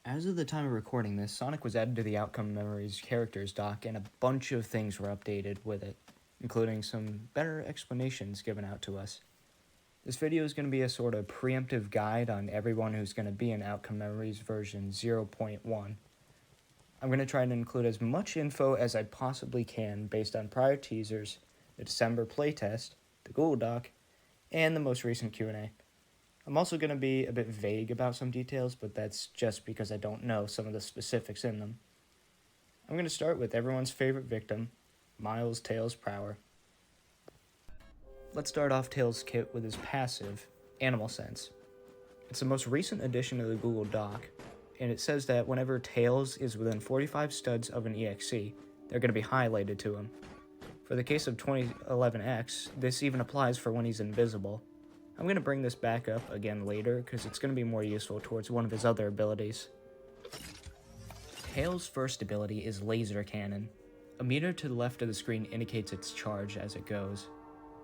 As of the time of recording this, Sonic was added to the Outcome Memories characters doc, and a bunch of things were updated with it, including some better explanations given out to us. This video is going to be a sort of preemptive guide on everyone who's going to be in Outcome Memories version 0.1. I'm going to try to include as much info as I possibly can based on prior teasers, the December playtest, the Google Doc, and the most recent Q&A. I'm also going to be a bit vague about some details, but that's just because I don't know some of the specifics in them. I'm going to start with everyone's favorite victim, Miles Tails Prower. Let's start off Tails' kit with his passive, Animal Sense. It's the most recent addition to the Google Doc, and it says that whenever Tails is within 45 studs of an EXE, they're going to be highlighted to him. For the case of 2011X, this even applies for when he's invisible. I'm going to bring this back up again later because it's going to be more useful towards one of his other abilities. Tails' first ability is Laser Cannon. A meter to the left of the screen indicates its charge as it goes.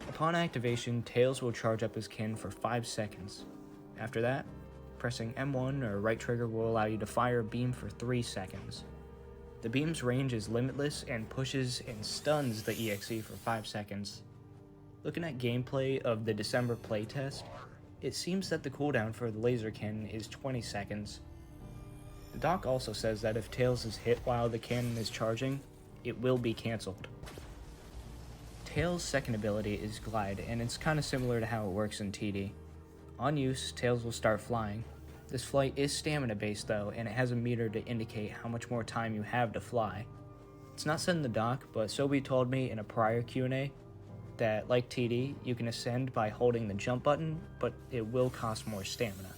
Upon activation, Tails will charge up his cannon for 5 seconds. After that, pressing M1 or right trigger will allow you to fire a beam for 3 seconds. The beam's range is limitless and pushes and stuns the EXE for 5 seconds. Looking at gameplay of the December playtest, it seems that the cooldown for the laser cannon is 20 seconds. The doc also says that if Tails is hit while the cannon is charging, it will be cancelled. Tails' second ability is Glide, and it's kinda similar to how it works in TD. On use, Tails will start flying. This flight is stamina based though, and it has a meter to indicate how much more time you have to fly. It's not said in the doc, but Sobi told me in a prior Q&A that, like TD, you can ascend by holding the jump button, but it will cost more stamina.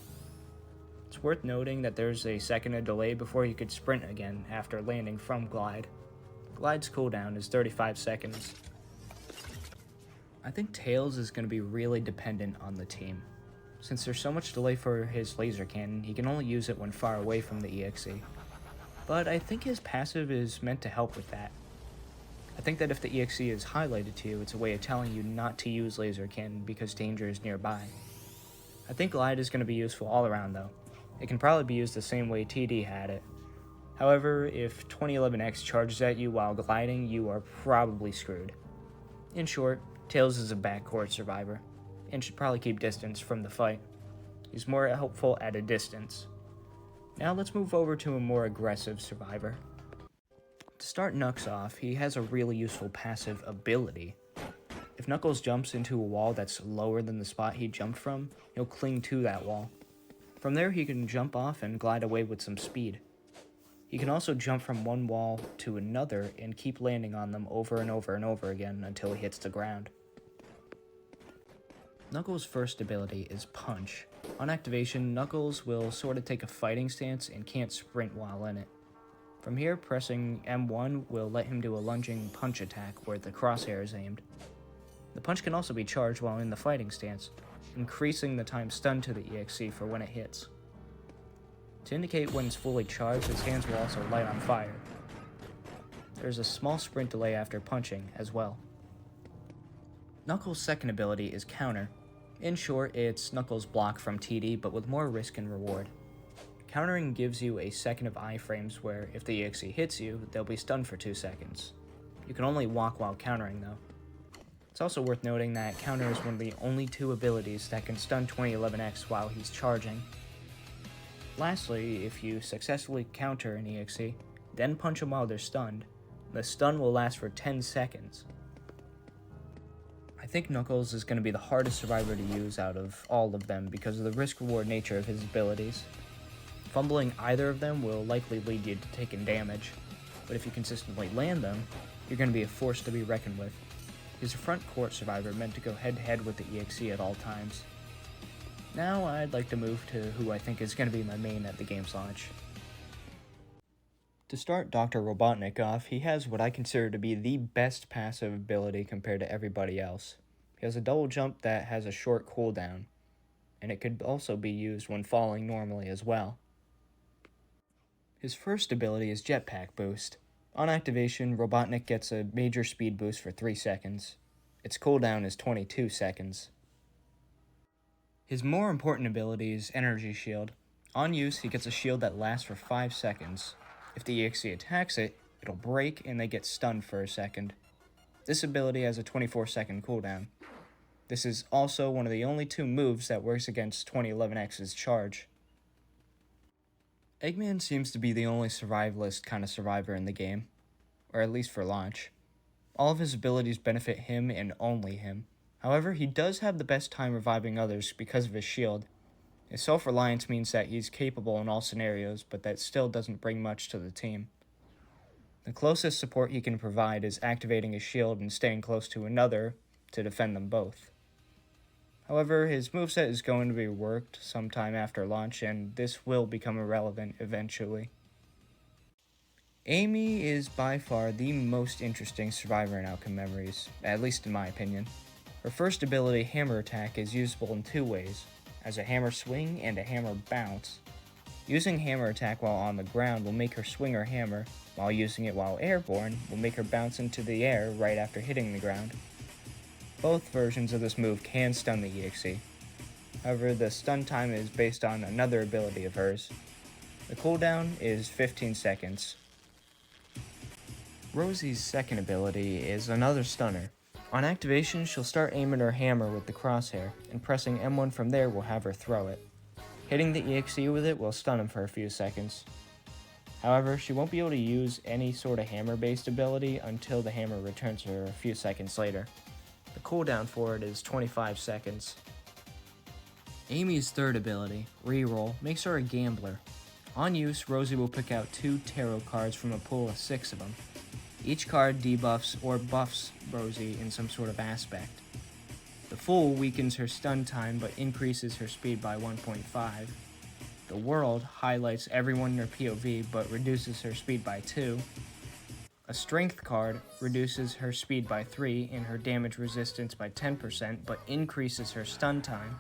It's worth noting that there's a second of delay before you could sprint again after landing from Glide. Glide's cooldown is 35 seconds. I think Tails is going to be really dependent on the team. Since there's so much delay for his laser cannon, he can only use it when far away from the EXE. But I think his passive is meant to help with that. I think that if the EXE is highlighted to you, it's a way of telling you not to use laser cannon because danger is nearby. I think Glide is going to be useful all around though. It can probably be used the same way TD had it. However, if 2011X charges at you while gliding, you are probably screwed. In short, Tails is a backcourt survivor, and should probably keep distance from the fight. He's more helpful at a distance. Now let's move over to a more aggressive survivor. To start Knux off, he has a really useful passive ability. If Knuckles jumps into a wall that's lower than the spot he jumped from, he'll cling to that wall. From there he can jump off and glide away with some speed. He can also jump from one wall to another and keep landing on them over and over and over again until he hits the ground. Knuckles' first ability is Punch. On activation, Knuckles will sort of take a fighting stance and can't sprint while in it. From here, pressing M1 will let him do a lunging punch attack where the crosshair is aimed. The punch can also be charged while in the fighting stance, increasing the time stunned to the EXE for when it hits. To indicate when it's fully charged, his hands will also light on fire. There's a small sprint delay after punching as well. Knuckles' second ability is Counter. In short, it's Knuckles' block from TD, but with more risk and reward. Countering gives you a second of iframes where, if the EXE hits you, they'll be stunned for 2 seconds. You can only walk while countering though. It's also worth noting that Counter is one of the only 2 abilities that can stun 2011X while he's charging. Lastly, if you successfully counter an EXE, then punch them while they're stunned, the stun will last for 10 seconds. I think Knuckles is going to be the hardest survivor to use out of all of them because of the risk-reward nature of his abilities. Fumbling either of them will likely lead you to taking damage, but if you consistently land them, you're going to be a force to be reckoned with. He's a front court survivor meant to go head-to-head with the EXE at all times. Now I'd like to move to who I think is going to be my main at the game's launch. To start Dr. Robotnik off, he has what I consider to be the best passive ability compared to everybody else. He has a double jump that has a short cooldown, and it could also be used when falling normally as well. His first ability is Jetpack Boost. On activation, Robotnik gets a major speed boost for 3 seconds. Its cooldown is 22 seconds. His more important ability is Energy Shield. On use, he gets a shield that lasts for 5 seconds. If the EXE attacks it, it'll break and they get stunned for a second. This ability has a 24-second cooldown. This is also one of the only 2 moves that works against 2011X's charge. Eggman seems to be the only survivalist kind of survivor in the game, or at least for launch. All of his abilities benefit him and only him. However, he does have the best time reviving others because of his shield. His self-reliance means that he's capable in all scenarios, but that still doesn't bring much to the team. The closest support he can provide is activating his shield and staying close to another to defend them both. However, his moveset is going to be worked sometime after launch, and this will become irrelevant eventually. Amy is by far the most interesting survivor in Outcome Memories, at least in my opinion. Her first ability, Hammer Attack, is usable in 2 ways, as a hammer swing and a hammer bounce. Using Hammer Attack while on the ground will make her swing her hammer, while using it while airborne will make her bounce into the air right after hitting the ground. Both versions of this move can stun the EXE. However, the stun time is based on another ability of hers. The cooldown is 15 seconds. Rosie's second ability is another stunner. On activation, she'll start aiming her hammer with the crosshair, and pressing M1 from there will have her throw it. Hitting the EXE with it will stun him for a few seconds. However, she won't be able to use any sort of hammer-based ability until the hammer returns to her a few seconds later. The cooldown for it is 25 seconds. Amy's third ability, Reroll, makes her a gambler. On use, Rosie will pick out 2 tarot cards from a pool of 6 of them. Each card debuffs or buffs Rosie in some sort of aspect. The Fool weakens her stun time but increases her speed by 1.5. The World highlights everyone in her POV but reduces her speed by 2. A Strength card reduces her speed by 3 and her damage resistance by 10% but increases her stun time.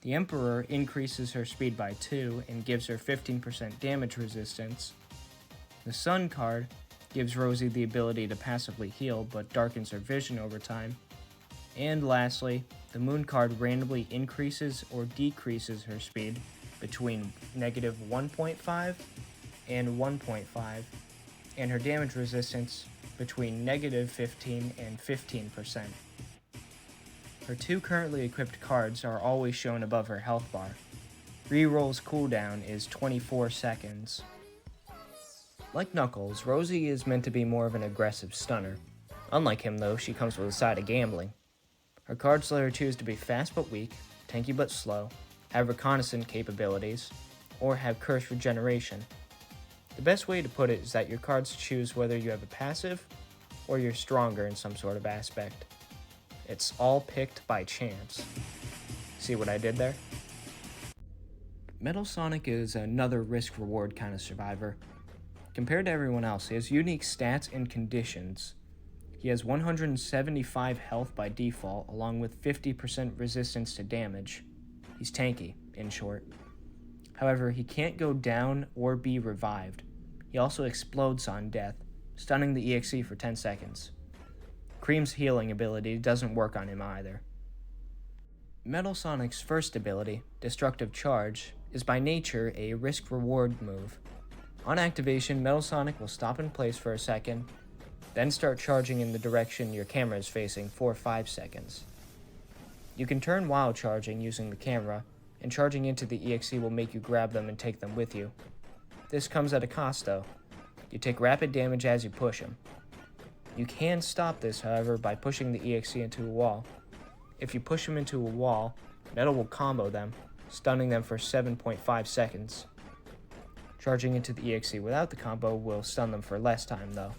The Emperor increases her speed by 2 and gives her 15% damage resistance. The Sun card gives Rosie the ability to passively heal, but darkens her vision over time. And lastly, the Moon card randomly increases or decreases her speed between negative 1.5 and 1.5, and her damage resistance between negative 15 and 15%. Her 2 currently equipped cards are always shown above her health bar. Reroll's cooldown is 24 seconds. Like Knuckles, Rosie is meant to be more of an aggressive stunner. Unlike him though, she comes with a side of gambling. Her cards let her choose to be fast but weak, tanky but slow, have reconnaissance capabilities, or have curse regeneration. The best way to put it is that your cards choose whether you have a passive or you're stronger in some sort of aspect. It's all picked by chance. See what I did there? Metal Sonic is another risk-reward kind of survivor. Compared to everyone else, he has unique stats and conditions. He has 175 health by default, along with 50% resistance to damage. He's tanky, in short. However, he can't go down or be revived. He also explodes on death, stunning the EXE for 10 seconds. Cream's healing ability doesn't work on him either. Metal Sonic's first ability, Destructive Charge, is by nature a risk-reward move. On activation, Metal Sonic will stop in place for a second, then start charging in the direction your camera is facing for 5 seconds. You can turn while charging using the camera, and charging into the EXE will make you grab them and take them with you. This comes at a cost though. You take rapid damage as you push him. You can stop this, however, by pushing the EXE into a wall. If you push him into a wall, Metal will combo them, stunning them for 7.5 seconds. Charging into the EXE without the combo will stun them for less time though.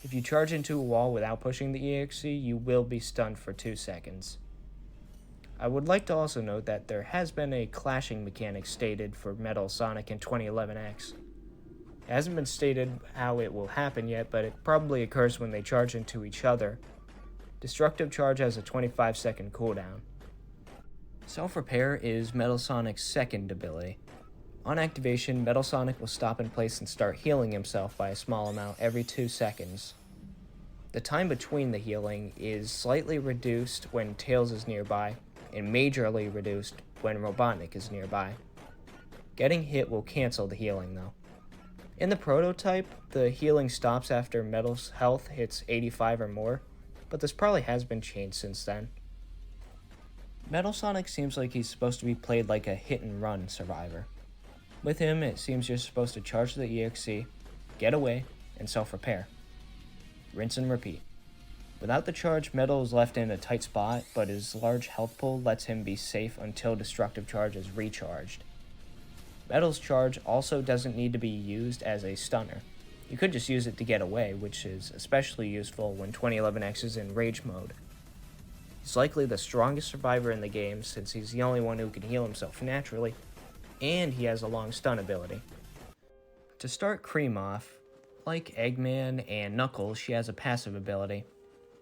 If you charge into a wall without pushing the EXE, you will be stunned for 2 seconds. I would like to also note that there has been a clashing mechanic stated for Metal Sonic in 2011X. It hasn't been stated how it will happen yet, but it probably occurs when they charge into each other. Destructive Charge has a 25-second cooldown. Self-Repair is Metal Sonic's second ability. On activation, Metal Sonic will stop in place and start healing himself by a small amount every 2 seconds. The time between the healing is slightly reduced when Tails is nearby, and majorly reduced when Robotnik is nearby. Getting hit will cancel the healing though. In the prototype, the healing stops after Metal's health hits 85 or more, but this probably has been changed since then. Metal Sonic seems like he's supposed to be played like a hit-and-run survivor. With him, it seems you're supposed to charge the EXE, get away, and self-repair. Rinse and repeat. Without the charge, Metal is left in a tight spot, but his large health pool lets him be safe until destructive charge is recharged. Metal's charge also doesn't need to be used as a stunner. You could just use it to get away, which is especially useful when 2011X is in rage mode. He's likely the strongest survivor in the game since he's the only one who can heal himself naturally, and he has a long stun ability. To start Cream off, like Eggman and Knuckles, she has a passive ability.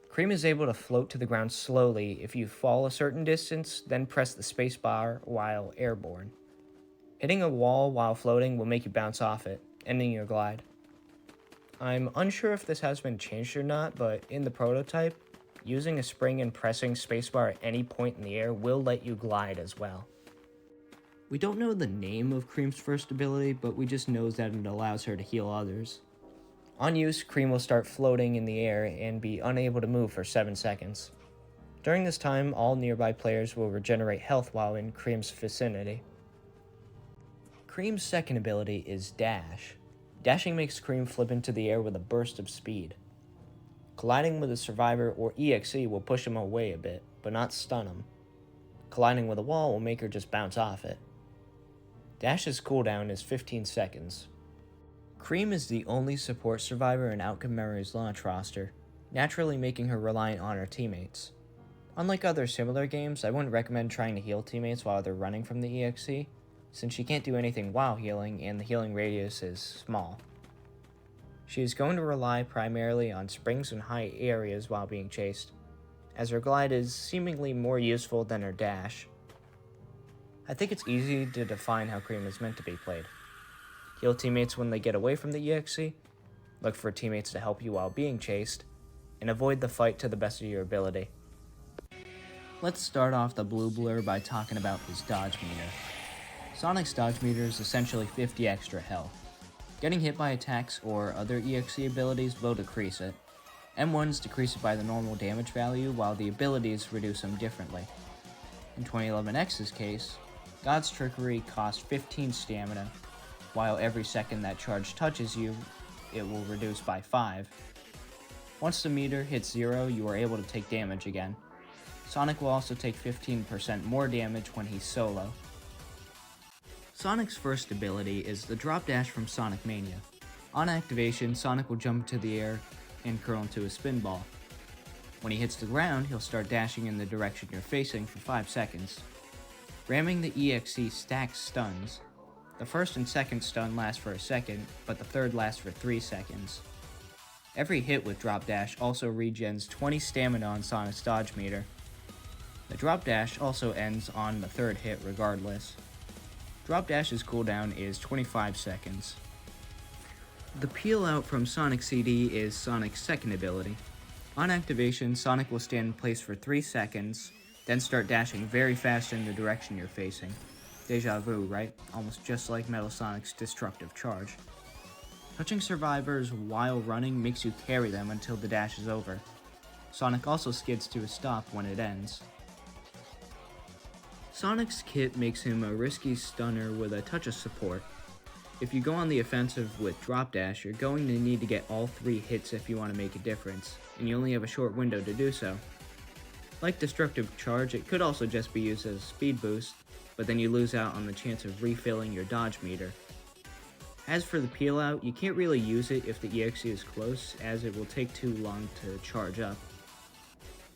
Cream is able to float to the ground slowly if you fall a certain distance, then press the spacebar while airborne. Hitting a wall while floating will make you bounce off it, ending your glide. I'm unsure if this has been changed or not, but in the prototype, using a spring and pressing spacebar at any point in the air will let you glide as well. We don't know the name of Cream's first ability, but we just know that it allows her to heal others. On use, Cream will start floating in the air and be unable to move for 7 seconds. During this time, all nearby players will regenerate health while in Cream's vicinity. Cream's second ability is Dash. Dashing makes Cream flip into the air with a burst of speed. Colliding with a survivor or EXE will push him away a bit, but not stun him. Colliding with a wall will make her just bounce off it. Dash's cooldown is 15 seconds. Cream is the only support survivor in Outcome Memory's launch roster, naturally making her reliant on her teammates. Unlike other similar games, I wouldn't recommend trying to heal teammates while they're running from the EXE, since she can't do anything while healing and the healing radius is small. She is going to rely primarily on springs in high areas while being chased, as her glide is seemingly more useful than her dash. I think it's easy to define how Cream is meant to be played. Heal teammates when they get away from the EXE, look for teammates to help you while being chased, and avoid the fight to the best of your ability. Let's start off the blue blur by talking about his dodge meter. Sonic's dodge meter is essentially 50 extra health. Getting hit by attacks or other EXE abilities will decrease it. M1s decrease it by the normal damage value, while the abilities reduce them differently. In 2011X's case, God's Trickery costs 15 stamina, while every second that charge touches you, it will reduce by 5. Once the meter hits 0, you are able to take damage again. Sonic will also take 15% more damage when he's solo. Sonic's first ability is the drop dash from Sonic Mania. On activation, Sonic will jump into the air and curl into a spin ball. When he hits the ground, he'll start dashing in the direction you're facing for 5 seconds. Ramming the EXE stacks stuns. The first and second stun last for a second, but the third lasts for 3 seconds. Every hit with drop dash also regens 20 stamina on Sonic's dodge meter. The drop dash also ends on the third hit regardless. Drop dash's cooldown is 25 seconds. The peel out from Sonic CD is Sonic's second ability. On activation, Sonic will stand in place for 3 seconds, then start dashing very fast in the direction you're facing. Deja vu, right? Almost just like Metal Sonic's destructive charge. Touching survivors while running makes you carry them until the dash is over. Sonic also skids to a stop when it ends. Sonic's kit makes him a risky stunner with a touch of support. If you go on the offensive with drop dash, you're going to need to get all 3 hits if you want to make a difference, and you only have a short window to do so. Like destructive charge, it could also just be used as a speed boost, but then you lose out on the chance of refilling your dodge meter. As for the peel out, you can't really use it if the EXE is close, as it will take too long to charge up.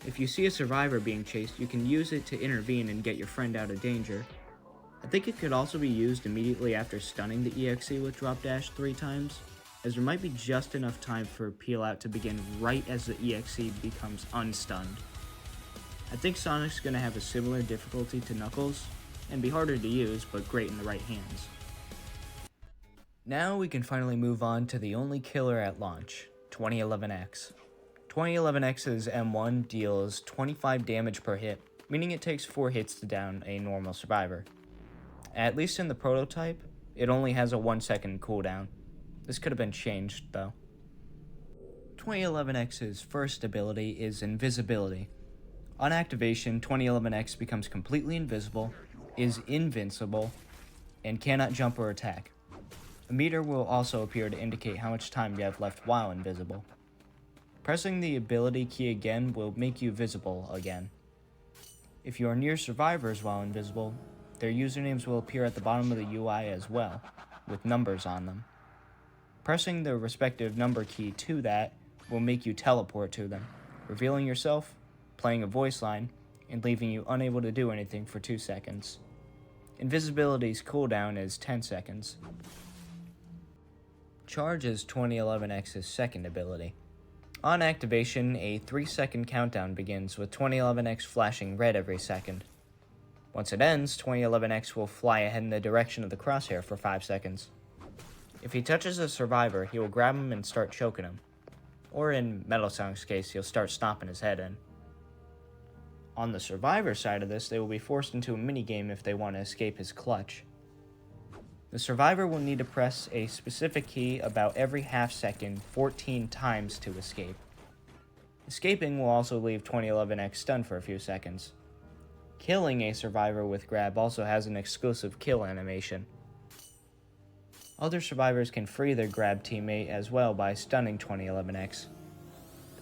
If you see a survivor being chased, you can use it to intervene and get your friend out of danger. I think it could also be used immediately after stunning the EXE with drop dash 3 times, as there might be just enough time for peel out to begin right as the EXE becomes unstunned. I think Sonic's going to have a similar difficulty to Knuckles, and be harder to use, but great in the right hands. Now we can finally move on to the only killer at launch, 2011X. 2011X's M1 deals 25 damage per hit, meaning it takes 4 hits to down a normal survivor. At least in the prototype, it only has a 1-second cooldown. This could have been changed, though. 2011X's first ability is Invisibility. On activation, 2011X becomes completely invisible, is invincible, and cannot jump or attack. A meter will also appear to indicate how much time you have left while invisible. Pressing the ability key again will make you visible again. If you are near survivors while invisible, their usernames will appear at the bottom of the UI as well, with numbers on them. Pressing the respective number key to that will make you teleport to them, revealing yourself, playing a voice line, and leaving you unable to do anything for 2 seconds. Invisibility's cooldown is 10 seconds. Charge is 2011X's second ability. On activation, a 3-second countdown begins with 2011X flashing red every second. Once it ends, 2011X will fly ahead in the direction of the crosshair for 5 seconds. If he touches a survivor, he will grab him and start choking him. Or in Metal Sonic's case, he'll start stomping his head in. On the survivor side of this, they will be forced into a minigame if they want to escape his clutch. The survivor will need to press a specific key about every half second 14 times to escape. Escaping will also leave 2011X stunned for a few seconds. Killing a survivor with grab also has an exclusive kill animation. Other survivors can free their grab teammate as well by stunning 2011X.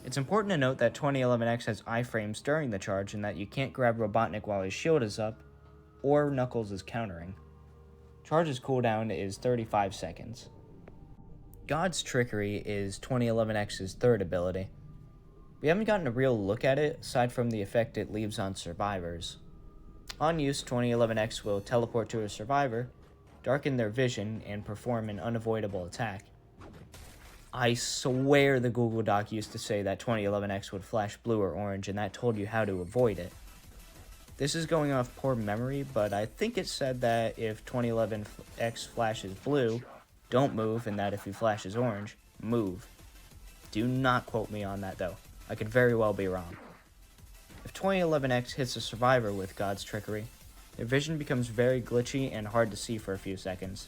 It's important to note that 2011X has iframes during the charge and that you can't grab Robotnik while his shield is up, or Knuckles is countering. Charge's cooldown is 35 seconds. God's Trickery is 2011X's third ability. We haven't gotten a real look at it, aside from the effect it leaves on survivors. On use, 2011X will teleport to a survivor, darken their vision, and perform an unavoidable attack. I swear the Google Doc used to say that 2011X would flash blue or orange, and that told you how to avoid it. This is going off poor memory, but I think it said that if 2011X flashes blue, don't move, and that if he flashes orange, move. Do not quote me on that, though. I could very well be wrong. If 2011X hits a survivor with God's Trickery, their vision becomes very glitchy and hard to see for a few seconds.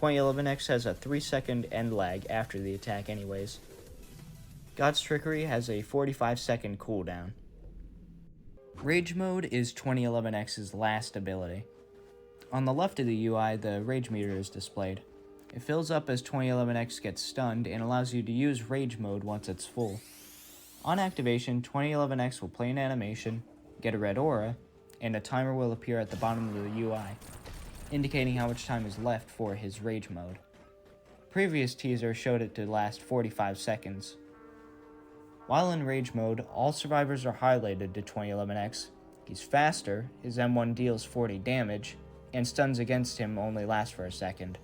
2011X has a 3-second end lag after the attack anyways. God's Trickery has a 45-second cooldown. Rage Mode is 2011X's last ability. On the left of the UI, the rage meter is displayed. It fills up as 2011X gets stunned and allows you to use Rage Mode once it's full. On activation, 2011X will play an animation, get a red aura, and a timer will appear at the bottom of the UI, indicating how much time is left for his Rage Mode. Previous teaser showed it to last 45 seconds. While in Rage Mode, all survivors are highlighted to 2011X. He's faster, his M1 deals 40 damage, and stuns against him only last for a second.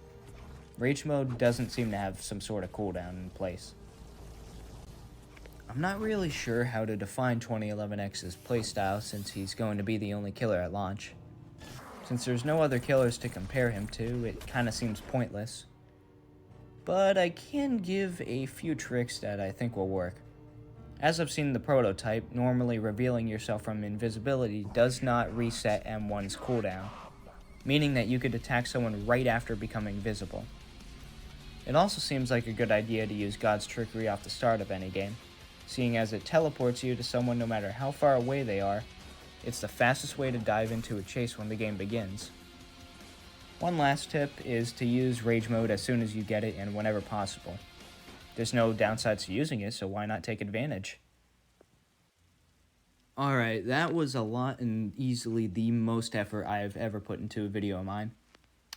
Rage Mode doesn't seem to have some sort of cooldown in place. I'm not really sure how to define 2011X's playstyle since he's going to be the only killer at launch. Since there's no other killers to compare him to, it kinda seems pointless. But I can give a few tricks that I think will work. As I've seen in the prototype, normally revealing yourself from invisibility does not reset M1's cooldown, meaning that you could attack someone right after becoming visible. It also seems like a good idea to use God's Trickery off the start of any game, seeing as it teleports you to someone no matter how far away they are. It's the fastest way to dive into a chase when the game begins. One last tip is to use Rage Mode as soon as you get it and whenever possible. There's no downsides to using it, so why not take advantage? Alright, that was a lot and easily the most effort I have ever put into a video of mine.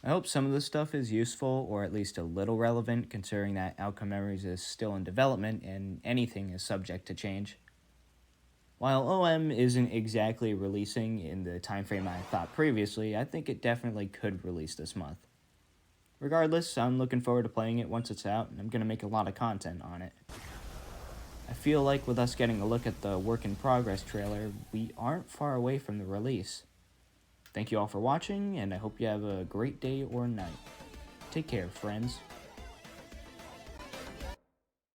I hope some of this stuff is useful, or at least a little relevant, considering that Outcome Memories is still in development and anything is subject to change. While OM isn't exactly releasing in the time frame I thought previously, I think it definitely could release this month. Regardless, I'm looking forward to playing it once it's out, and I'm going to make a lot of content on it. I feel like with us getting a look at the work in progress trailer, we aren't far away from the release. Thank you all for watching, and I hope you have a great day or night. Take care, friends.